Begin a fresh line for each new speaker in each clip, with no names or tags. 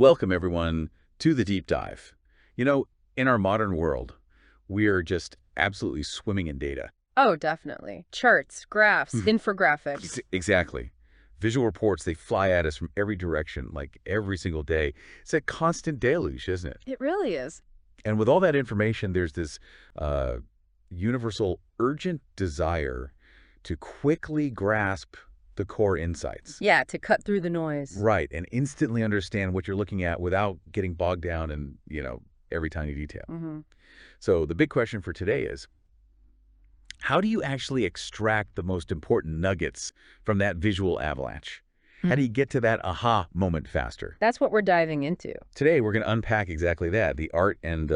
Welcome, everyone, to the deep dive. In our modern world, we are just absolutely swimming in data.
Oh, definitely. Charts, graphs, infographics.
Exactly. Visual reports, they fly at us from every direction, like every single day. It's a constant deluge, isn't it?
It really is.
And with all that information, there's this uh, universal urgent desire to quickly grasp the core insights.
Yeah, to cut through the noise.
Right, and instantly understand what you're looking at without getting bogged down in, every tiny detail. So the big question for today is, how do you actually extract the most important nuggets from that visual avalanche? How do you get to that aha moment faster?
That's what we're diving into.
Today, we're going to unpack exactly that, the art and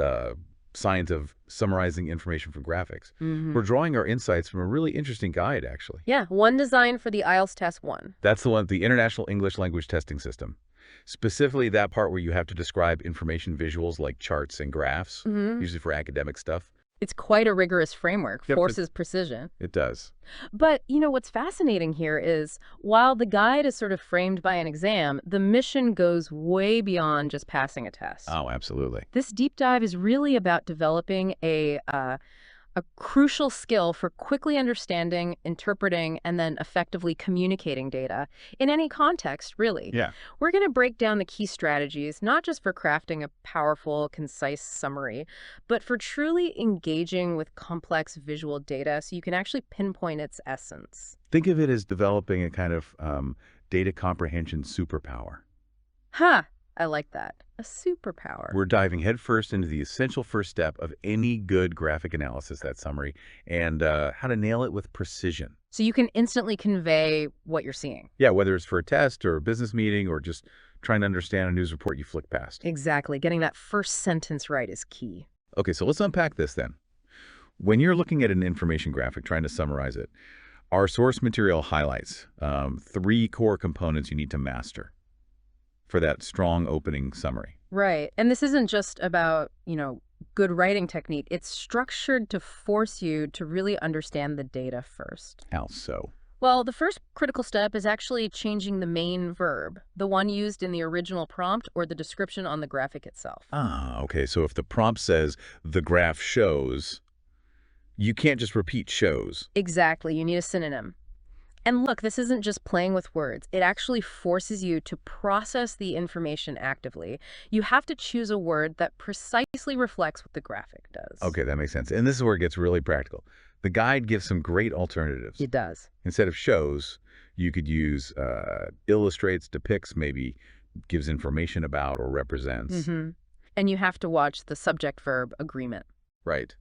science of summarizing information from graphics. We're drawing our insights from a really interesting guide, actually.
Yeah, one designed for the IELTS Test 1.
That's the one, the International English Language Testing System. Specifically, that part where you have to describe information visuals like charts and graphs, usually for academic stuff.
It's quite a rigorous framework,
Yep,
forces precision.
It does.
But, what's fascinating here is, while the guide is sort of framed by an exam, the mission goes way beyond just passing a test.
Oh, absolutely.
This deep dive is really about developing a crucial skill for quickly understanding, interpreting, and then effectively communicating data in any context, really.
Yeah.
We're going to break down the key strategies, not just for crafting a powerful, concise summary, but for truly engaging with complex visual data so you can actually pinpoint its essence.
Think of it as developing a kind of data comprehension superpower.
Huh, I like that. A superpower.
We're diving headfirst into the essential first step of any good graphic analysis, that summary, and how to nail it with precision.
So you can instantly convey what you're seeing.
Yeah, whether it's for a test or a business meeting or just trying to understand a news report you flick past.
Exactly. Getting that first sentence right is key.
Okay, so let's unpack this then. When you're looking at an information graphic, trying to summarize it, our source material highlights 3 core components you need to master for that strong opening summary.
Right. And this isn't just about, good writing technique. It's structured to force you to really understand the data first.
How so?
Well, the first critical step is actually changing the main verb, the one used in the original prompt or the description on the graphic itself.
Ah, okay. So if the prompt says the graph shows, you can't just repeat shows.
Exactly. You need a synonym. And look, this isn't just playing with words. It actually forces you to process the information actively. You have to choose a word that precisely reflects what the graphic does.
Okay, that makes sense. And this is where it gets really practical. The guide gives some great alternatives.
It does.
Instead of shows, you could use illustrates, depicts, maybe gives information about or represents.
And you have to watch the subject-verb agreement.
Right.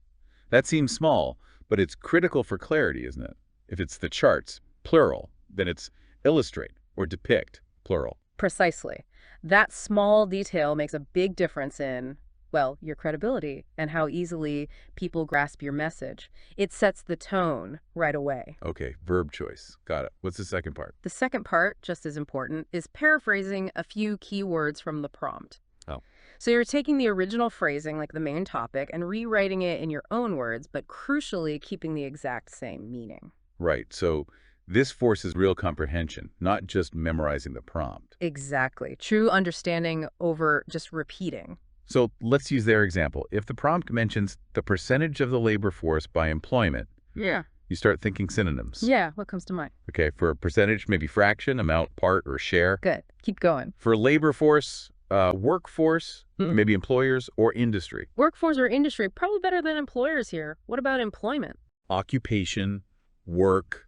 That seems small, but it's critical for clarity, isn't it? If it's the charts, plural, then it's illustrate or depict, plural.
Precisely. That small detail makes a big difference in, well, your credibility and how easily people grasp your message. It sets the tone right away.
Okay, verb choice. Got it. What's the second part?
The second part, just as important, is paraphrasing a few key words from the prompt.
Oh.
So you're taking the original phrasing, like the main topic, and rewriting it in your own words, but crucially keeping the exact same meaning.
Right. So this forces real comprehension, not just memorizing the prompt.
Exactly. True understanding over just repeating.
So let's use their example. If the prompt mentions the percentage of the labor force by employment,
Yeah.
you start thinking synonyms.
Yeah, what comes to mind?
Okay, for percentage, maybe fraction, amount, part, or share.
Good. Keep going.
For labor force, workforce, maybe employers or industry.
Workforce or industry, probably better than employers here. What about employment?
Occupation, work,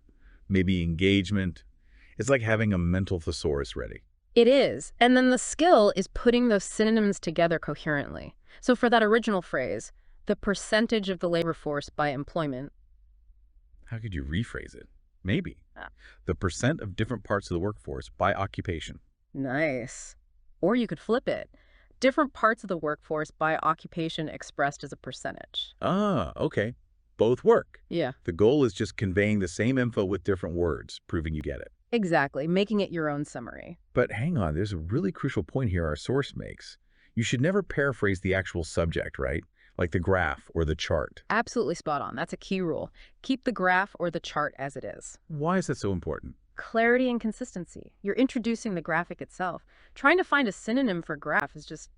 maybe engagement. It's like having a mental thesaurus ready.
It is. And then the skill is putting those synonyms together coherently. So for that original phrase, the percentage of the labor force by employment.
How could you rephrase it? Maybe.
Ah.
The percent of different parts of the workforce by occupation.
Nice. Or you could flip it. Different parts of the workforce by occupation expressed as a percentage.
Ah, okay. Both work.
Yeah.
The goal is just conveying the same info with different words, proving you get it.
Exactly. Making it your own summary.
But hang on, there's a really crucial point here our source makes. You should never paraphrase the actual subject, right? Like the graph or the chart.
Absolutely spot on. That's a key rule. Keep the graph or the chart as it is.
Why is that so important?
Clarity and consistency. You're introducing the graphic itself. Trying to find a synonym for graph is just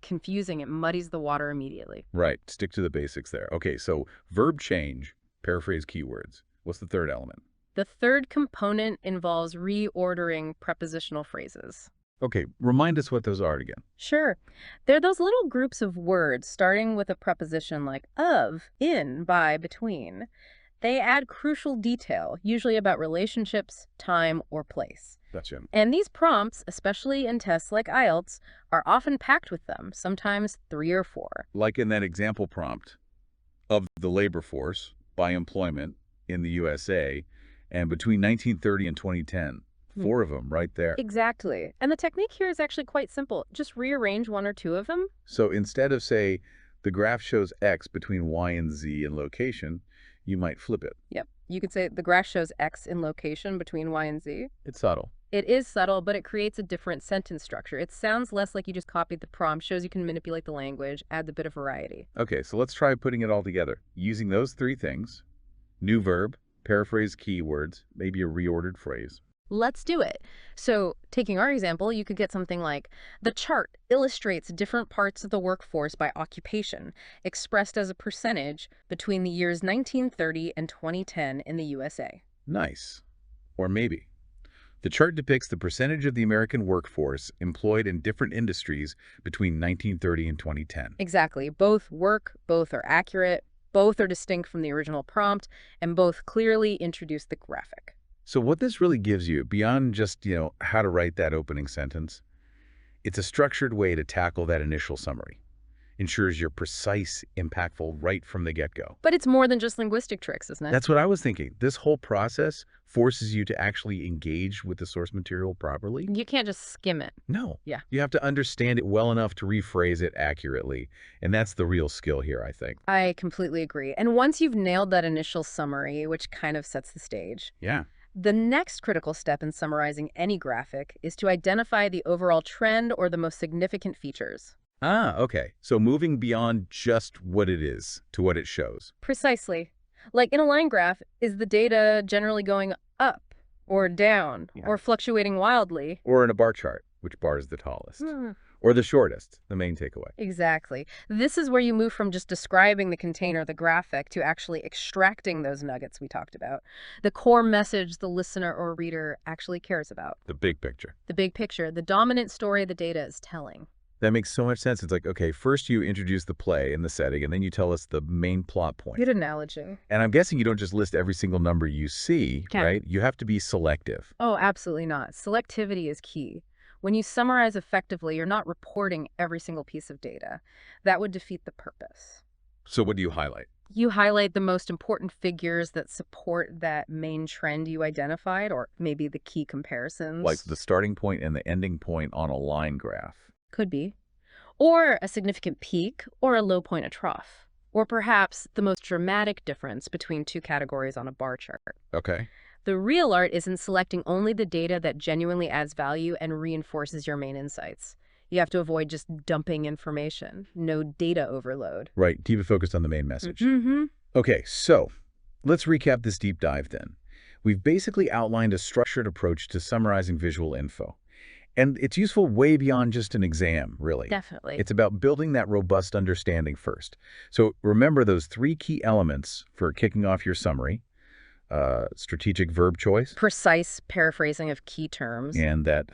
confusing. It muddies the water immediately.
Right. Stick to the basics there. Okay, so verb change, paraphrase keywords. What's the third element?
The third component involves reordering prepositional phrases.
Okay, remind us what those are again.
Sure. They're those little groups of words starting with a preposition like of, in, by, between. They add crucial detail, usually about relationships, time, or place.
Gotcha.
And these prompts, especially in tests like IELTS, are often packed with them, sometimes 3 or 4.
Like in that example prompt of the labor force by employment in the USA and between 1930 and 2010. 4 of them right there.
Exactly. And the technique here is actually quite simple. Just rearrange 1 or 2 of them.
So instead of, say, the graph shows X between Y and Z in location, you might flip it.
Yep. You could say the graph shows X in location between Y and Z.
It's subtle.
It is subtle, but it creates a different sentence structure. It sounds less like you just copied the prompt, shows you can manipulate the language, adds a bit of variety.
Okay, so let's try putting it all together. Using those 3 things, new verb, paraphrase keywords, maybe a reordered phrase.
Let's do it. So, taking our example, you could get something like, the chart illustrates different parts of the workforce by occupation, expressed as a percentage between the years 1930 and 2010 in the USA.
Nice. Or maybe, the chart depicts the percentage of the American workforce employed in different industries between 1930 and 2010.
Exactly. Both work, both are accurate, both are distinct from the original prompt, and both clearly introduce the graphic.
So what this really gives you, beyond just, how to write that opening sentence, it's a structured way to tackle that initial summary. Ensures you're precise, impactful right from the get-go.
But it's more than just linguistic tricks, isn't it?
That's what I was thinking. This whole process forces you to actually engage with the source material properly.
You can't just skim it.
No.
Yeah.
You have to understand it well enough to rephrase it accurately. And that's the real skill here, I think.
I completely agree. And once you've nailed that initial summary, which kind of sets the stage,
Yeah.
the next critical step in summarizing any graphic is to identify the overall trend or the most significant features.
Ah, okay. So moving beyond just what it is to what it shows.
Precisely. Like in a line graph, is the data generally going up or down or fluctuating wildly?
Or in a bar chart, which bar is the tallest? Or the shortest, the main takeaway.
Exactly. This is where you move from just describing the container, the graphic, to actually extracting those nuggets we talked about. The core message the listener or reader actually cares about.
The big picture.
The big picture, the dominant story the data is telling.
That makes so much sense. It's like, okay, first you introduce the play and the setting, and then you tell us the main plot point.
Good analogy.
And I'm guessing you don't just list every single number you see, right? You have to be selective.
Oh, absolutely not. Selectivity is key. When you summarize effectively, you're not reporting every single piece of data. That would defeat the purpose.
So what do you highlight?
You highlight the most important figures that support that main trend you identified, or maybe the key comparisons.
Like the starting point and the ending point on a line graph.
Could be. Or a significant peak, or a low point, a trough. Or perhaps the most dramatic difference between 2 categories on a bar chart.
Okay.
The real art is in selecting only the data that genuinely adds value and reinforces your main insights. You have to avoid just dumping information. No data overload.
Right. Keep it focused on the main message.
Mm-hmm.
Okay, so let's recap this deep dive then. We've basically outlined a structured approach to summarizing visual info. And it's useful way beyond just an exam, really.
Definitely.
It's about building that robust understanding first. So remember those 3 key elements for kicking off your summary. Strategic verb choice.
Precise paraphrasing of key terms.
And that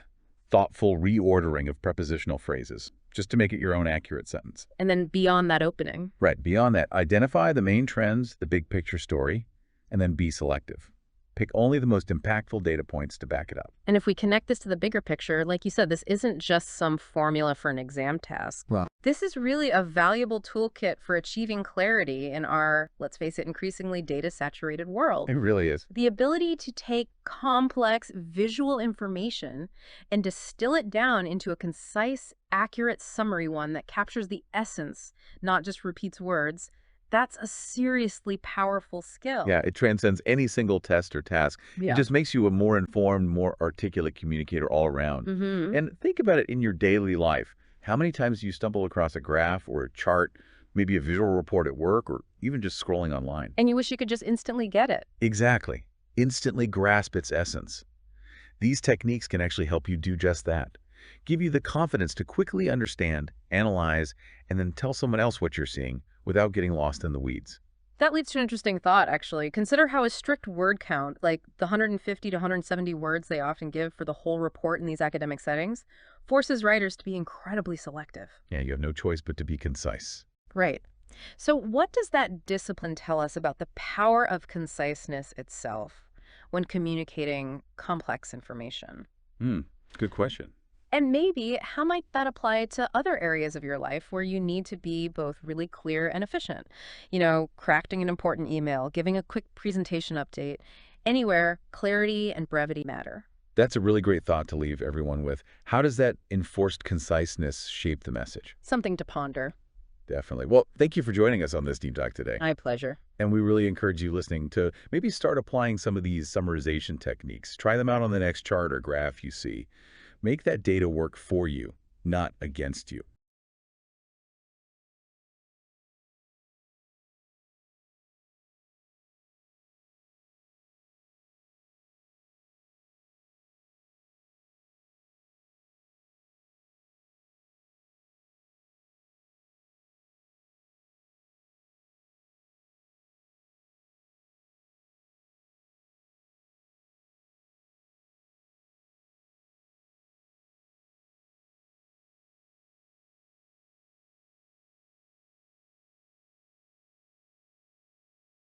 thoughtful reordering of prepositional phrases, just to make it your own accurate sentence.
And then beyond that opening.
Right, beyond that, identify the main trends, the big picture story, and then be selective. Pick only the most impactful data points to back it up.
And if we connect this to the bigger picture, like you said, this isn't just some formula for an exam task.
Wow.
This is really a valuable toolkit for achieving clarity in our, let's face it, increasingly data-saturated world.
It really is.
The ability to take complex visual information and distill it down into a concise, accurate summary one that captures the essence, not just repeats words. That's a seriously powerful skill.
Yeah, it transcends any single test or task.
Yeah.
It just makes you a more informed, more articulate communicator all around.
Mm-hmm.
And think about it in your daily life. How many times do you stumble across a graph or a chart, maybe a visual report at work, or even just scrolling online?
And you wish you could just instantly get it.
Exactly. Instantly grasp its essence. These techniques can actually help you do just that. Give you the confidence to quickly understand, analyze, and then tell someone else what you're seeing without getting lost in the weeds.
That leads to an interesting thought, actually. Consider how a strict word count, like the 150 to 170 words they often give for the whole report in these academic settings, forces writers to be incredibly selective.
Yeah, you have no choice but to be concise.
Right. So, what does that discipline tell us about the power of conciseness itself when communicating complex information?
Hmm, good question.
And maybe how might that apply to other areas of your life where you need to be both really clear and efficient? Crafting an important email, giving a quick presentation update, anywhere clarity and brevity matter.
That's a really great thought to leave everyone with. How does that enforced conciseness shape the message?
Something to ponder.
Definitely. Well, thank you for joining us on this deep dive today.
My pleasure.
And we really encourage you listening to maybe start applying some of these summarization techniques. Try them out on the next chart or graph you see. Make that data work for you, not against you.